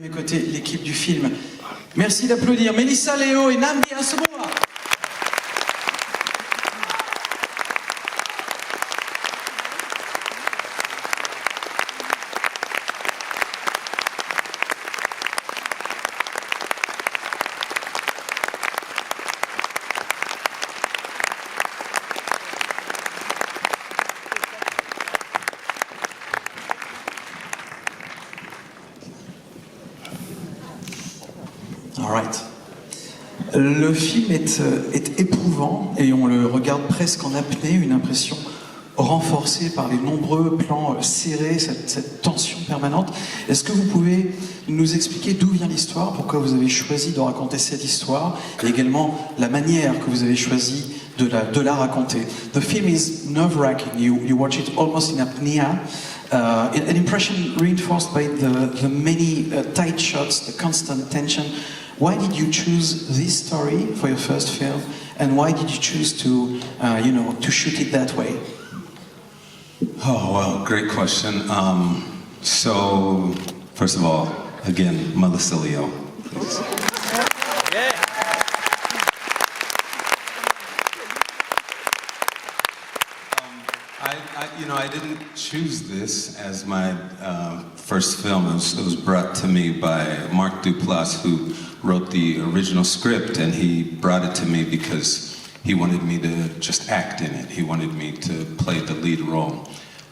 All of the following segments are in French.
À mes côtés, l'équipe du film. Merci d'applaudir Melissa Leo et Nnamdi Asomugha. Alright. Le film est éprouvant et on le regarde presque en apnée, une impression renforcée par les nombreux plans serrés, cette tension permanente. Est-ce que vous pouvez nous expliquer d'où vient l'histoire, pourquoi vous avez choisi de raconter cette histoire et également la manière que vous avez choisi de la raconter? The film is nerve-wracking. You watch it almost in apnea. An impression reinforced by the many tight shots, the constant tension. Why did you choose this story for your first film, and why did you choose to, to shoot it that way? Oh, well, great question. So, first of all, again, Melissa Leo, please. I didn't choose this as my first film. It was brought to me by Mark Duplass, who wrote the original script, and he brought it to me because he wanted me to just act in it. He wanted me to play the lead role.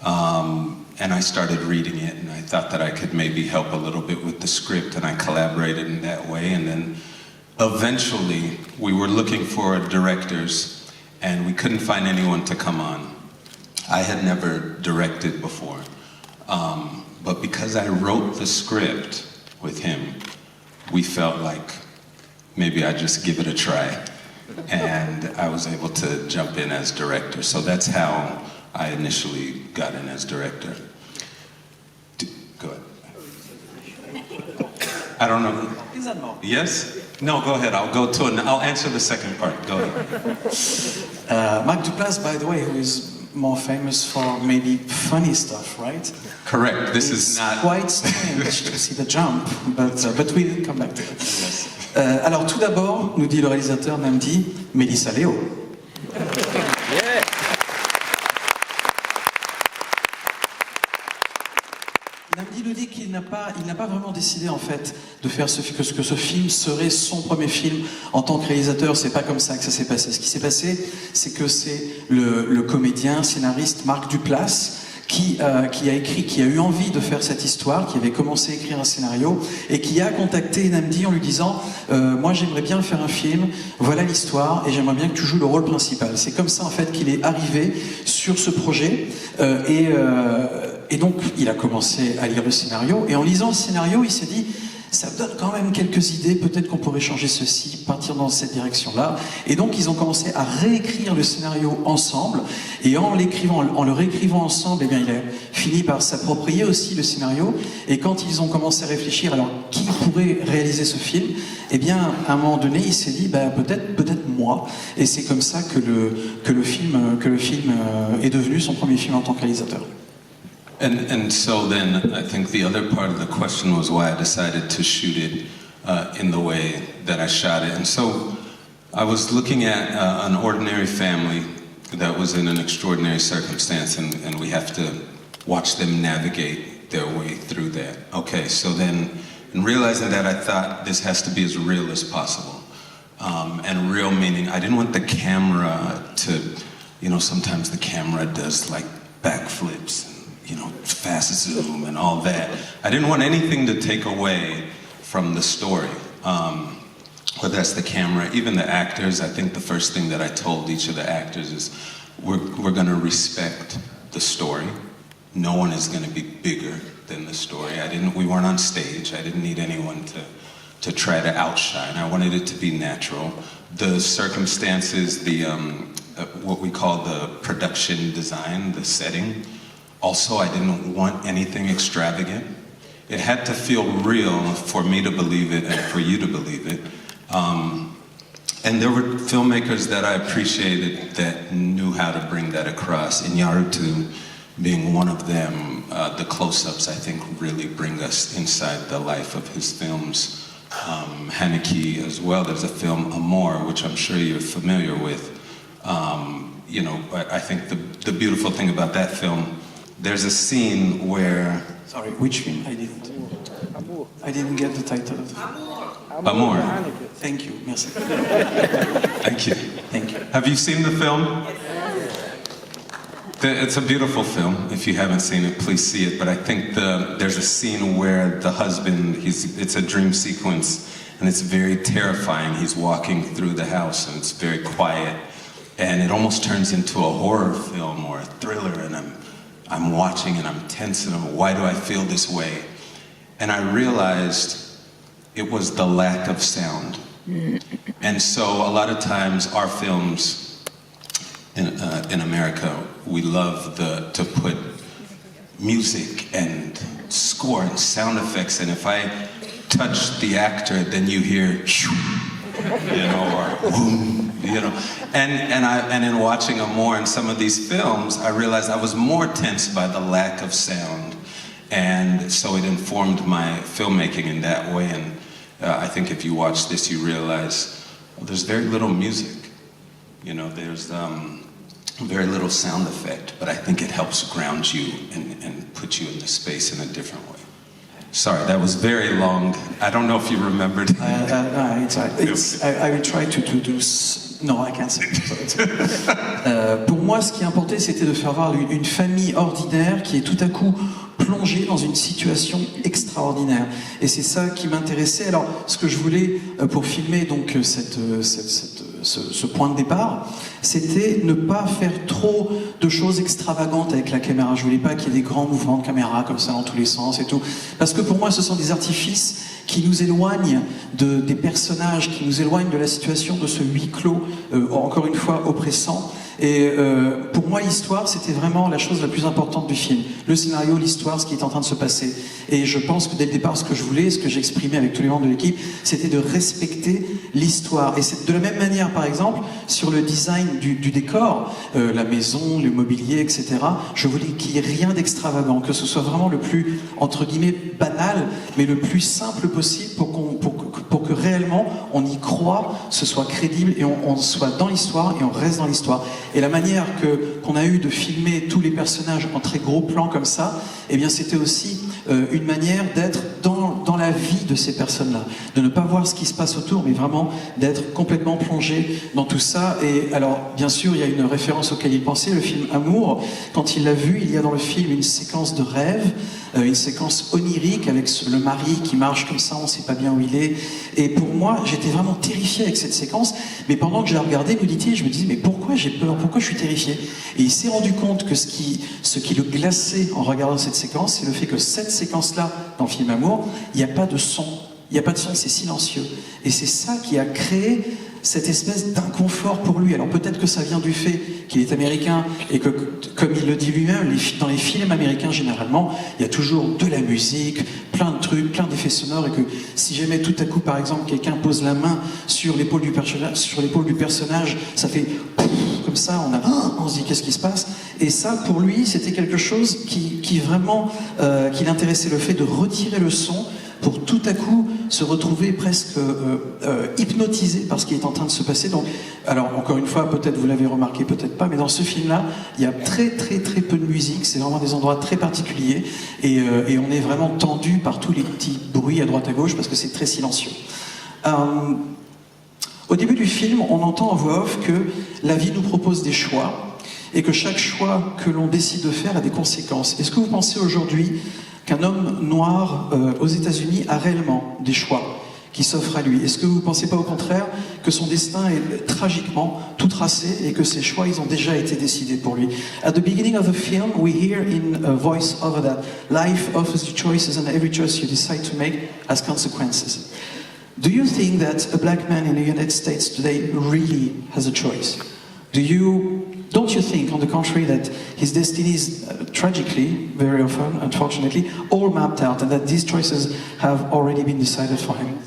And I started reading it, and I thought that I could maybe help a little bit with the script, and I collaborated in that way. And then eventually, we were looking for directors, and we couldn't find anyone to come on. I had never directed before, but because I wrote the script with him, we felt like maybe I'd just give it a try, and I was able to jump in as director. So that's how I initially got in as director. Go ahead. I don't know. Yes? No, go ahead. I'll answer the second part. Go ahead. Mark Duplass, by the way, who is more famous for maybe funny stuff, right? Correct. This is not quite strange to see the jump, but we'll come back to it. Yes. Alors tout d'abord, nous dit le réalisateur Nnamdi, Melissa Leo. Nnamdi nous dit qu'il n'a pas vraiment décidé en fait de faire que ce film serait son premier film en tant que réalisateur. C'est pas comme ça que ça s'est passé. Ce qui s'est passé, c'est que c'est le comédien, scénariste Mark Duplass qui a eu envie de faire cette histoire, qui avait commencé à écrire un scénario et qui a contacté Nnamdi en lui disant moi j'aimerais bien faire un film, voilà l'histoire et j'aimerais bien que tu joues le rôle principal. C'est comme ça en fait qu'il est arrivé sur ce projet et donc il a commencé à lire le scénario et en lisant le scénario il s'est dit ça me donne quand même quelques idées, peut-être qu'on pourrait changer ceci, partir dans cette direction-là. Et donc ils ont commencé à réécrire le scénario ensemble, et en le réécrivant ensemble, eh bien, il a fini par s'approprier aussi le scénario. Et quand ils ont commencé à réfléchir, alors qui pourrait réaliser ce film, eh bien, à un moment donné, il s'est dit, bah, peut-être moi. Et c'est comme ça que le film est devenu son premier film en tant que réalisateur. And so then I think the other part of the question was why I decided to shoot it in the way that I shot it. And so I was looking at an ordinary family that was in an extraordinary circumstance, and we have to watch them navigate their way through that. Okay, so then in realizing that, I thought this has to be as real as possible. And real meaning I didn't want the camera to, sometimes the camera does like backflips, fast zoom and all that. I didn't want anything to take away from the story. Whether that's the camera, even the actors. I think the first thing that I told each of the actors is we're going to respect the story. No one is going to be bigger than the story. We weren't on stage. I didn't need anyone to try to outshine. I wanted it to be natural. The circumstances, what we call the production design, the setting. Also, I didn't want anything extravagant. It had to feel real for me to believe it and for you to believe it. And there were filmmakers that I appreciated that knew how to bring that across. Inyarutu, being one of them. The close-ups, I think, really bring us inside the life of his films. Haneke as well. There's a film, Amor, which I'm sure you're familiar with. You know, I think the beautiful thing about that film, there's a scene where... Sorry, which film? I didn't get the title of the film. Amor. Thank you, merci. Thank you. Thank you. Have you seen the film? It's a beautiful film. If you haven't seen it, please see it. But I think there's a scene where the husband, it's a dream sequence, and it's very terrifying. He's walking through the house, and it's very quiet. And it almost turns into a horror film or a thriller, and I'm watching and I'm tense, and why do I feel this way? And I realized it was the lack of sound. And so a lot of times our films in America, we love to put music and score and sound effects, and if I touch the actor, then you hear shoo, you know, or boom, you know. And in watching Amor and some of these films, I realized I was more tense by the lack of sound. And so it informed my filmmaking in that way. And I think if you watch this, you realize, well, there's very little music. You know, there's very little sound effect, but I think it helps ground you and put you in the space in a different way. Sorry, that was very long. I don't know if you remembered. I will try to do... No, I can't say. Pour moi, ce qui importait, c'était de faire voir une famille ordinaire qui est tout à coup plongée dans une situation extraordinaire. Et c'est ça qui m'intéressait. Alors, ce que je voulais pour filmer donc ce point de départ, c'était ne pas faire trop de choses extravagantes avec la caméra. Je voulais pas qu'il y ait des grands mouvements de caméra comme ça dans tous les sens et tout. Parce que pour moi, ce sont des artifices qui nous éloignent des personnages, qui nous éloignent de la situation, de ce huis clos, encore une fois, oppressant. Et pour moi, l'histoire, c'était vraiment la chose la plus importante du film. Le scénario, l'histoire, ce qui est en train de se passer. Et je pense que dès le départ, ce que je voulais, ce que j'exprimais avec tous les membres de l'équipe, c'était de respecter l'histoire. Et c'est de la même manière, par exemple, sur le design du décor, la maison, le mobilier, etc. Je voulais qu'il n'y ait rien d'extravagant, que ce soit vraiment le plus, entre guillemets, banal, mais le plus simple possible pour que réellement on y croit, ce soit crédible et on soit dans l'histoire et on reste dans l'histoire. Et la manière qu'on a eu de filmer tous les personnages en très gros plans comme ça, eh bien c'était aussi une manière d'être dans la vie de ces personnes-là, de ne pas voir ce qui se passe autour, mais vraiment d'être complètement plongé dans tout ça. Et alors, bien sûr, il y a une référence auquel il pensait, le film Amour. Quand il l'a vu, il y a dans le film une séquence de rêve, une séquence onirique avec le mari qui marche comme ça, on ne sait pas bien où il est. Et pour moi, j'étais vraiment terrifié avec cette séquence, mais pendant que je la regardais, nous dit-il, je me disais, mais pourquoi j'ai peur, pourquoi je suis terrifié? Et il s'est rendu compte que ce qui le glaçait en regardant cette séquence, c'est le fait que cette séquence-là, dans le film Amour, il n'y a pas de son. Il n'y a pas de son, c'est silencieux. Et c'est ça qui a créé cette espèce d'inconfort pour lui. Alors peut-être que ça vient du fait qu'il est américain et que, comme il le dit lui-même, dans les films américains, généralement, il y a toujours de la musique, plein de trucs, plein d'effets sonores, et que si jamais tout à coup, par exemple, quelqu'un pose la main sur l'épaule du personnage, ça fait comme ça, on se dit qu'est-ce qui se passe? Et ça, pour lui, c'était quelque chose qui vraiment, qui l'intéressait, le fait de retirer le son pour tout à coup se retrouver presque hypnotisé par ce qui est en train de se passer. Donc, alors encore une fois, peut-être vous l'avez remarqué, peut-être pas, mais dans ce film-là, il y a très peu de musique, c'est vraiment des endroits très particuliers, et on est vraiment tendu par tous les petits bruits à droite à gauche parce que c'est très silencieux. Au début du film, on entend en voix off que la vie nous propose des choix, et que chaque choix que l'on décide de faire a des conséquences. Est-ce que vous pensez aujourd'hui qu'un homme noir aux États-Unis a réellement des choix qui s'offrent à lui? Est-ce que vous ne pensez pas au contraire que son destin est tragiquement tout tracé et que ses choix, ils ont déjà été décidés pour lui? At the beginning of the film, we hear in a voice over that life offers you choices and every choice you decide to make has consequences. Do you think that a black man in the United States today really has a choice? Don't you think, on the contrary, that his destiny is tragically, very often, unfortunately, all mapped out, and that these choices have already been decided for him?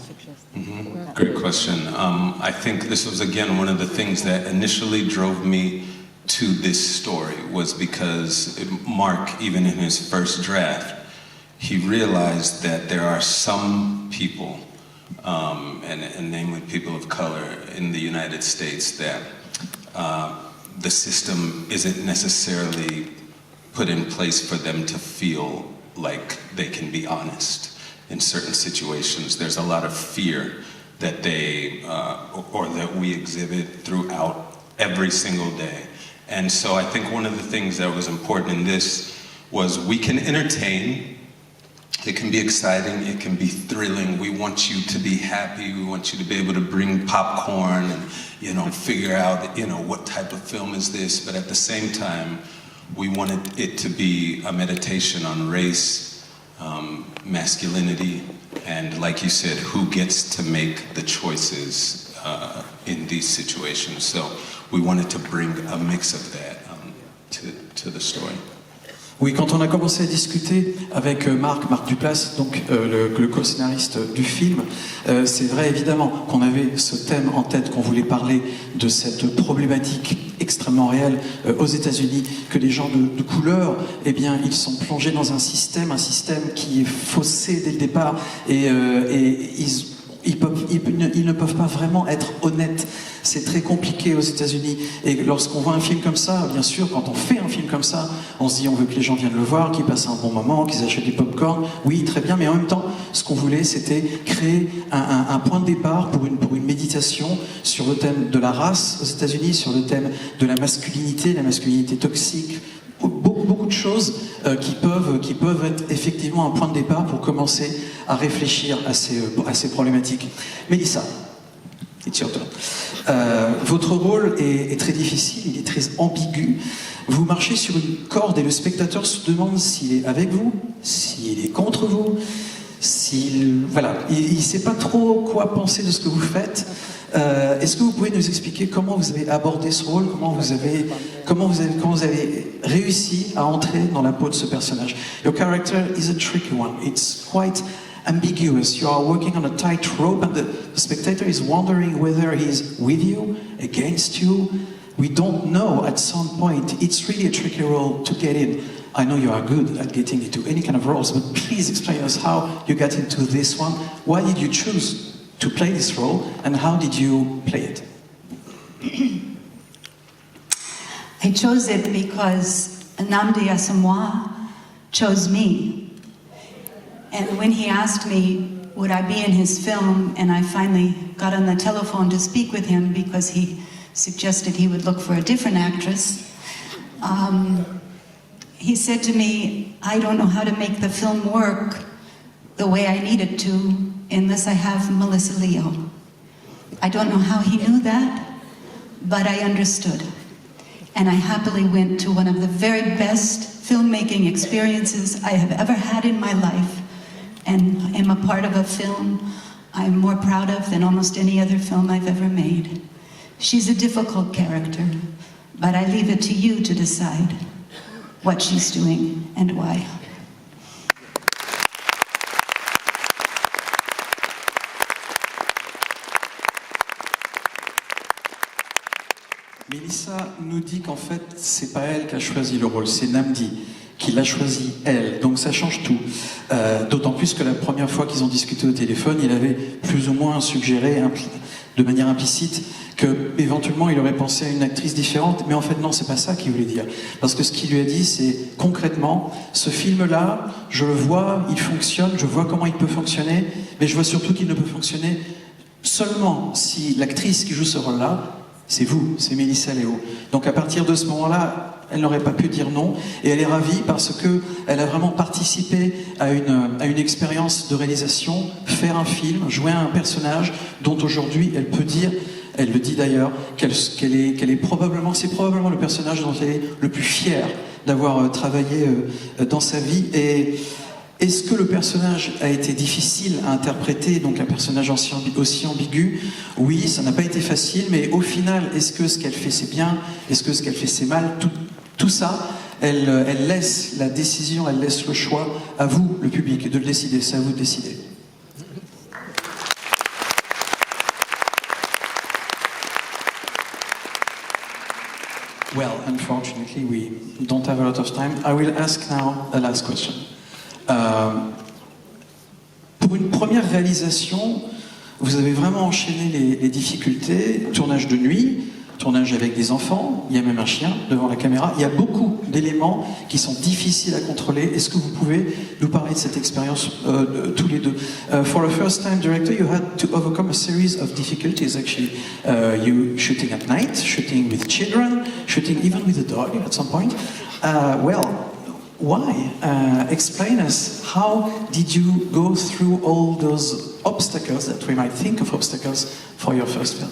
Great question. I think this was, again, one of the things that initially drove me to this story was because Mark, even in his first draft, he realized that there are some people, and namely people of color in the United States, that the system isn't necessarily put in place for them to feel like they can be honest. In certain situations, there's a lot of fear that they, or that we exhibit throughout every single day. And so I think one of the things that was important in this was we can entertain. It can be exciting, it can be thrilling. We want you to be happy, we want you to be able to bring popcorn and, figure out, what type of film is this, but at the same time, we wanted it to be a meditation on race, masculinity, and like you said, who gets to make the choices in these situations. So we wanted to bring a mix of that to the story. Oui, quand on a commencé à discuter avec Mark Duplass, donc le co-scénariste du film, c'est vrai évidemment qu'on avait ce thème en tête, qu'on voulait parler de cette problématique extrêmement réelle aux États-Unis, que les gens de couleur, eh bien, ils sont plongés dans un système qui est faussé dès le départ, et ils ne peuvent pas vraiment être honnêtes. C'est très compliqué aux États-Unis. Et lorsqu'on voit un film comme ça, bien sûr, quand on fait un film comme ça, on se dit on veut que les gens viennent le voir, qu'ils passent un bon moment, qu'ils achètent du popcorn. Oui, très bien, mais en même temps, ce qu'on voulait, c'était créer un point de départ pour une méditation sur le thème de la race aux États-Unis, sur le thème de la masculinité toxique. Beaucoup de choses qui peuvent être effectivement un point de départ pour commencer à réfléchir à ces problématiques. Mélissa, it's your turn. Votre rôle est très difficile, il est très ambigu. Vous marchez sur une corde et le spectateur se demande s'il est avec vous, s'il est contre vous, il ne sait pas trop quoi penser de ce que vous faites. Est-ce que vous pouvez nous expliquer comment vous avez abordé ce rôle, comment vous avez réussi à entrer dans la peau de ce personnage? Your character is a tricky one. It's quite ambiguous. You are working on a tightrope, and the spectator is wondering whether he's with you, against you. We don't know at some point. It's really a tricky role to get in. I know you are good at getting into any kind of roles, but please explain us how you got into this one. Why did you choose to play this role, and how did you play it? I chose it because Nnamdi Asomugha chose me. And when he asked me, would I be in his film, and I finally got on the telephone to speak with him because he suggested he would look for a different actress, he said to me, I don't know how to make the film work the way I need it to unless I have Melissa Leo. I don't know how he knew that, but I understood. And I happily went to one of the very best filmmaking experiences I have ever had in my life, and am a part of a film I'm more proud of than almost any other film I've ever made. She's a difficult character, but I leave it to you to decide what she's doing and why. Mélissa nous dit qu'en fait, c'est pas elle qui a choisi le rôle, c'est Nnamdi qui l'a choisi elle. Donc ça change tout. D'autant plus que la première fois qu'ils ont discuté au téléphone, il avait plus ou moins suggéré de manière implicite que éventuellement il aurait pensé à une actrice différente, mais en fait non, c'est pas ça qu'il voulait dire. Parce que ce qu'il lui a dit, c'est concrètement, ce film-là, je le vois, il fonctionne, je vois comment il peut fonctionner, mais je vois surtout qu'il ne peut fonctionner seulement si l'actrice qui joue ce rôle-là, c'est vous, c'est Melissa Leo. Donc à partir de ce moment-là, elle n'aurait pas pu dire non, et elle est ravie parce que elle a vraiment participé à une expérience de réalisation, faire un film, jouer un personnage dont aujourd'hui elle peut dire, elle le dit d'ailleurs, c'est probablement le personnage dont elle est le plus fière d'avoir travaillé dans sa vie. Et est-ce que le personnage a été difficile à interpréter, donc un personnage aussi ambigu? Oui, ça n'a pas été facile, mais au final, est-ce que ce qu'elle fait c'est bien? Est-ce que ce qu'elle fait c'est mal? Tout ça, elle laisse la décision, elle laisse le choix à vous, le public, de le décider. C'est à vous de décider. Well, unfortunately, we don't have a lot of time. I will ask now a last question. Pour une première réalisation, vous avez vraiment enchaîné les difficultés, tournage de nuit, tournage avec des enfants, il y a même un chien devant la caméra, il y a beaucoup d'éléments qui sont difficiles à contrôler. Est-ce que vous pouvez nous parler de cette expérience tous les deux? For a first time director, you had to overcome a series of difficulties actually. You shooting at night, shooting with children, shooting even with a dog at some point. Why? Explain us, how did you go through all those obstacles that we might think of obstacles for your first film?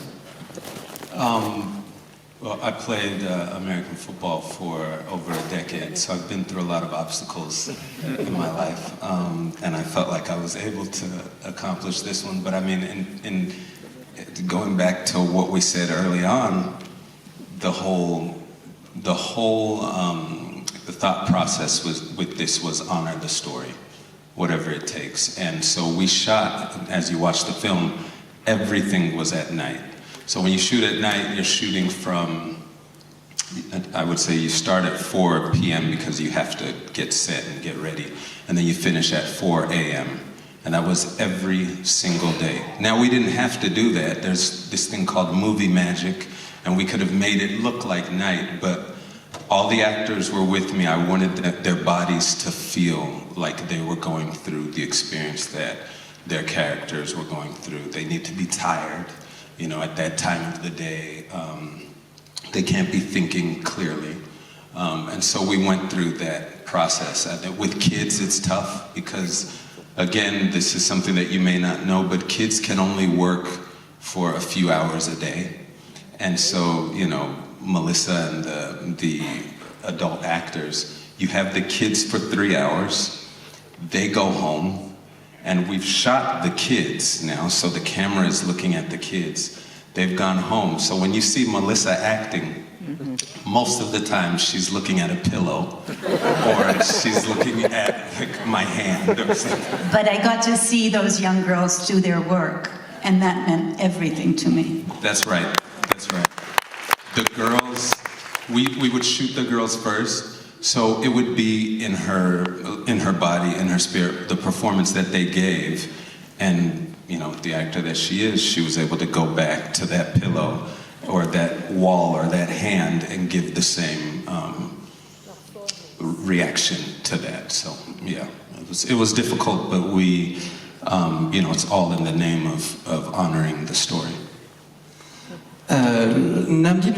Well, I played American football for over a decade, so I've been through a lot of obstacles in my life, and I felt like I was able to accomplish this one. But I mean, in going back to what we said early on, the thought process with this was honor the story, whatever it takes. And so we shot, as you watch the film, everything was at night. So when you shoot at night, you're shooting from, I would say you start at 4 p.m. because you have to get set and get ready, and then you finish at 4 a.m. And that was every single day. Now we didn't have to do that. There's this thing called movie magic, and we could have made it look like night, but all the actors were with me. I wanted their bodies to feel like they were going through the experience that their characters were going through. They need to be tired, you know, at that time of the day. They can't be thinking clearly. And so we went through that process. With kids, it's tough because, again, this is something that you may not know, but kids can only work for a few hours a day. And so, you know, Melissa and the adult actors, you have the kids for 3 hours, they go home, and we've shot the kids now, so the camera is looking at the kids. They've gone home, so when you see Melissa acting, most of the time she's looking at a pillow, or she's looking at my hand or something. But I got to see those young girls do their work, and that meant everything to me. That's right, that's right. The girls, we would shoot the girls first, so it would be in her body, in her spirit, the performance that they gave. And, you know, the actor that she is, she was able to go back to that pillow or that wall or that hand and give the same reaction to that. So, yeah, it was difficult, but we, you know, it's all in the name of honoring the story. Nnamdi